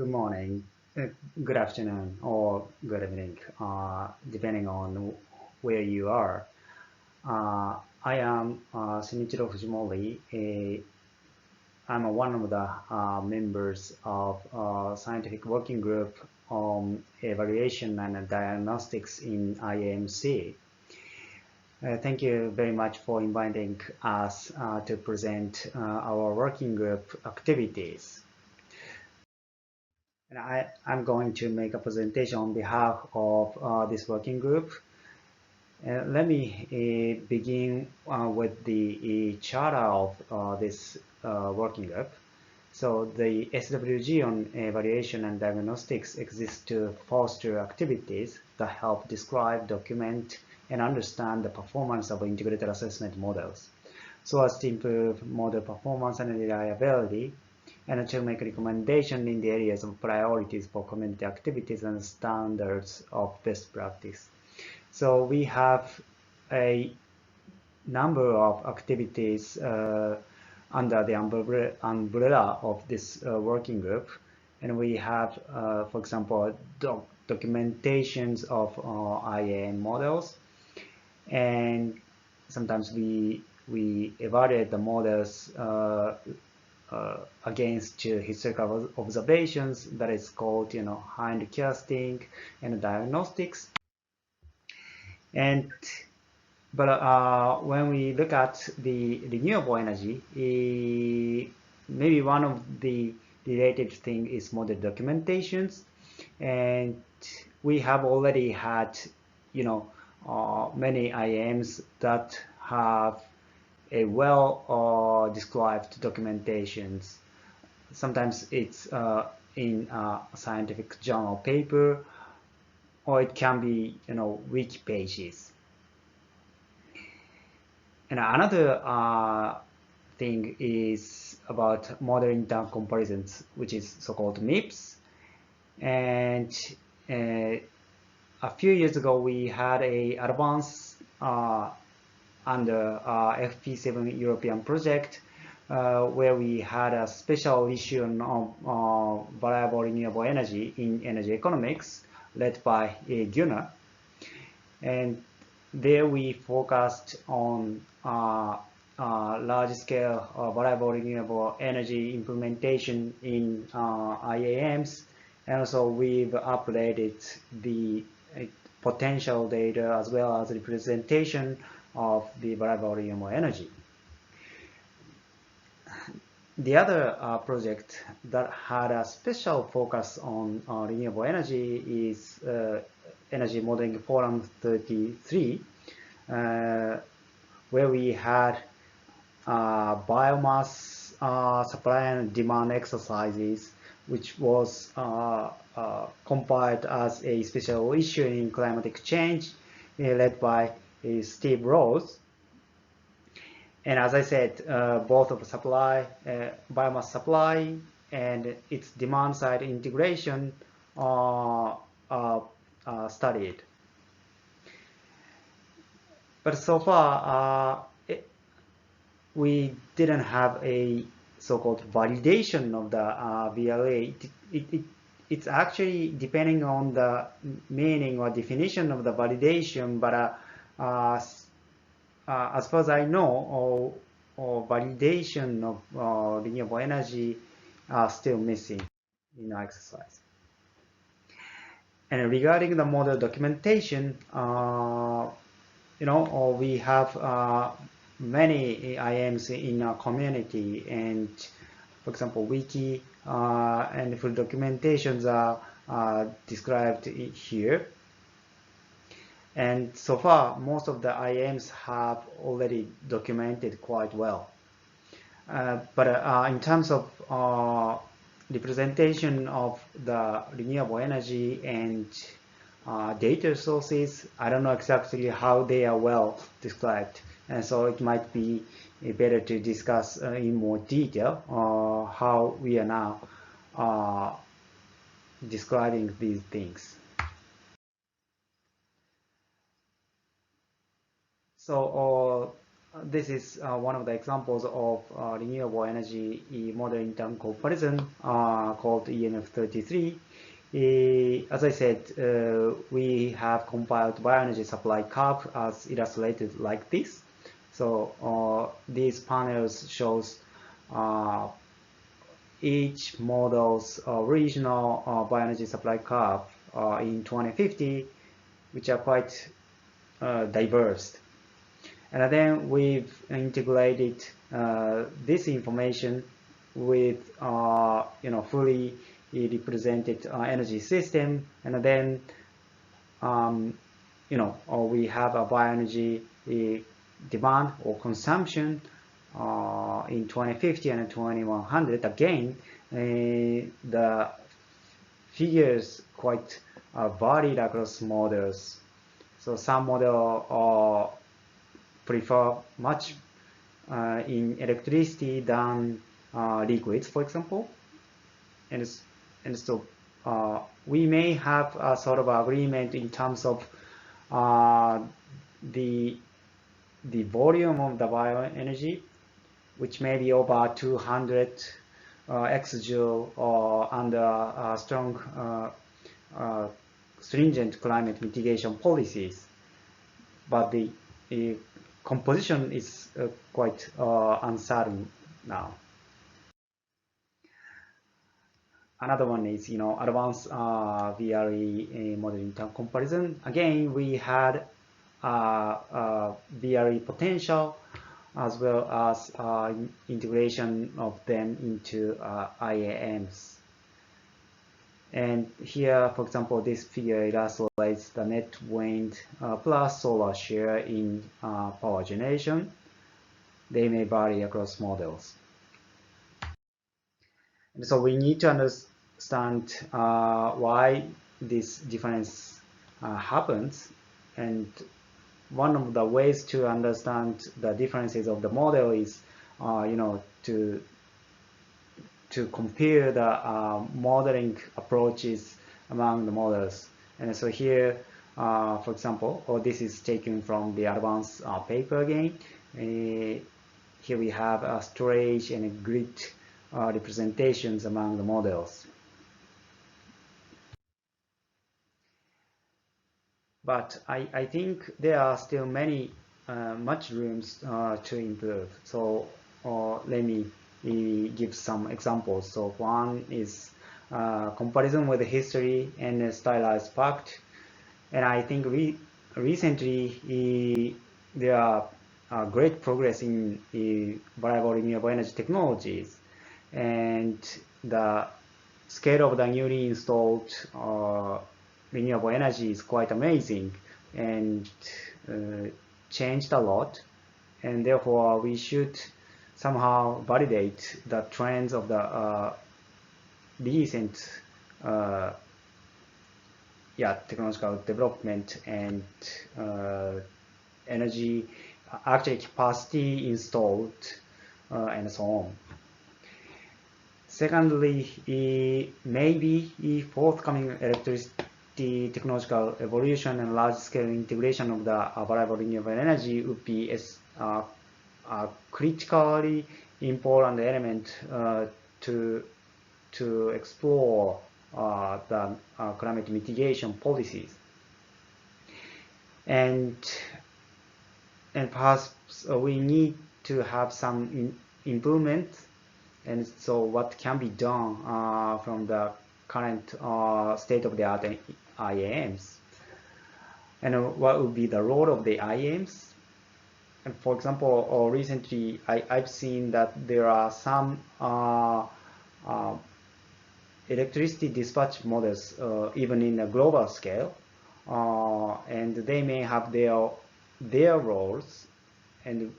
good morning, uh, good afternoon, or good evening, depending on where you are. I am Shinichiro Fujimori. I'm one of the members of scientific working group on evaluation and diagnostics in IAMC. Thank you very much for inviting us to present our working group activities. And I'm going to make a presentation on behalf of this working group. Let me begin with the charter of this working group. So the SWG on evaluation and diagnostics exists to foster activities that help describe, document, and understand the performance of integrated assessment models, so as to improve model performance and reliability, and to make recommendations in the areas of priorities for community activities and standards of best practice. So we have a number of activities under the umbrella of this working group. And we have, for example, documentations of IAM models. And sometimes we evaluate the models against historical observations. That is called, hindcasting and diagnostics. But when we look at the renewable energy, maybe one of the related thing is model documentations, and we have already had, many IAMs that have a well described documentations. Sometimes it's in a scientific journal paper, or it can be, wiki pages. And another thing is about model intern comparisons, which is so-called MIPS. And a few years ago, we had a advance under FP7 European project, where we had a special issue on variable renewable energy in energy economics, led by Gunnar. And there we focused on large-scale variable renewable energy implementation in IAMs, and also we've updated the potential data as well as representation of the variable renewable energy. The other project that had a special focus on renewable energy is Energy Modeling Forum 33, where we had biomass supply and demand exercises, which was compiled as a special issue in climatic change, led by Steve Rose. And as I said, both of supply, biomass supply, and its demand side integration are studied. But so far, we didn't have a so-called validation of the VLA. It's actually depending on the meaning or definition of the validation, but as far as I know, or validation of renewable energy are still missing in our exercise. And regarding the model documentation, we have many IAMs in our community, and for example, wiki and full documentations are described here. And so far, most of the IAMs have already documented quite well. But in terms of representation of the renewable energy and data sources, I don't know exactly how they are well described. And so it might be better to discuss in more detail how we are now describing these things. So this is one of the examples of renewable energy model in-term comparison called ENF33. As I said, we have compiled bioenergy supply curve as illustrated like this. So these panels shows each model's regional bioenergy supply curve in 2050, which are quite diverse. And then we've integrated this information with fully represented energy system, and then we have a bioenergy demand or consumption in 2050 and 2100. Again, the figures quite varied across models. So some model prefer much in electricity than liquids, for example, and so we may have a sort of agreement in terms of the volume of the bioenergy, which may be over 200 exajoule or under strong stringent climate mitigation policies, but the composition is quite uncertain now. Another one is, advanced VRE model in-term comparison. Again, we had VRE potential as well as integration of them into IAMs. And here, for example, this figure illustrates the net wind plus solar share in power generation. They may vary across models. And so we need to understand why this difference happens. And one of the ways to understand the differences of the model is, to compare the modeling approaches among the models. And so here, for example, this is taken from the advanced paper again. Here we have a storage and grid representations among the models. But I think there are still much rooms to improve. So let me give some examples. So one is comparison with the history and stylized fact. And I think recently there are great progress in variable renewable energy technologies, and the scale of the newly installed renewable energy is quite amazing and changed a lot, and therefore we should somehow validate the trends of the recent technological development and energy actually capacity installed and so on. Secondly, maybe forthcoming electricity technological evolution and large-scale integration of the variable renewable energy would be a critically important element to explore the climate mitigation policies. And perhaps we need to have some improvement. And so what can be done from the current state-of-the-art IAMs? And what would be the role of the IAMs? And for example, recently I've seen that there are some electricity dispatch models even in a global scale, and they may have their roles, and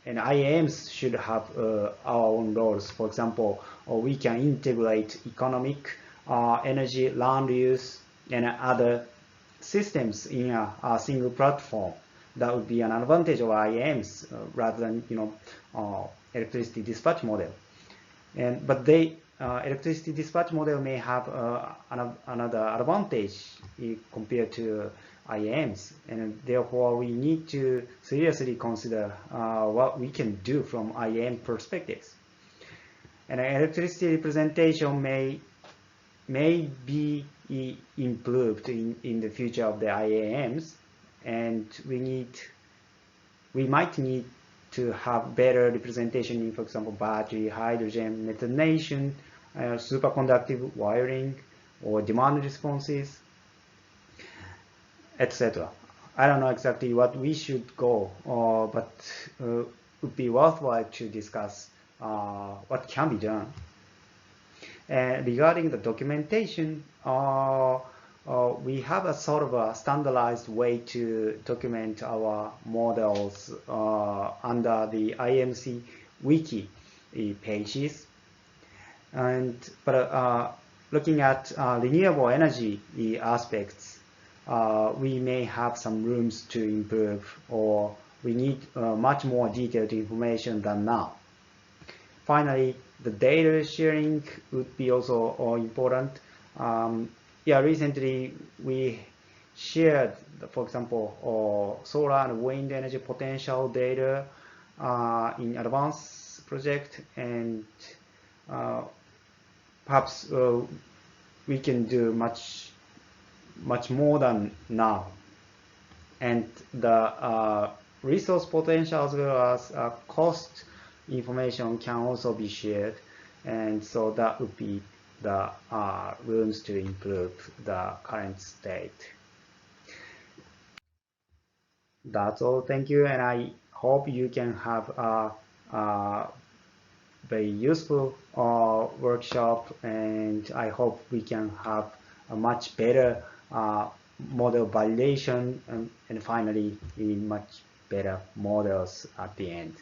IAMs should have our own roles. For example, we can integrate economic, energy, land use, and other systems in a single platform. That would be an advantage of IAMs rather than electricity dispatch model. But electricity dispatch model may have another advantage compared to IAMs, and therefore we need to seriously consider what we can do from IAM perspectives. And electricity representation may be improved in the future of the IAMs, and we might need to have better representation in, for example, battery, hydrogen, methanation, superconductive wiring, or demand responses, etc. I don't know exactly what we should go, but it would be worthwhile to discuss what can be done. And regarding the documentation, we have a sort of a standardized way to document our models under the IAMC wiki pages. But looking at renewable energy aspects, we may have some rooms to improve, or we need much more detailed information than now. Finally, the data sharing would be also important. Recently we shared, for example, solar and wind energy potential data in advanced project, and perhaps we can do much more than now. And the resource potential as well as cost information can also be shared, and so that would be the rooms to improve the current state. That's all. Thank you, and I hope you can have a very useful workshop, and I hope we can have a much better model validation, and finally much better models at the end.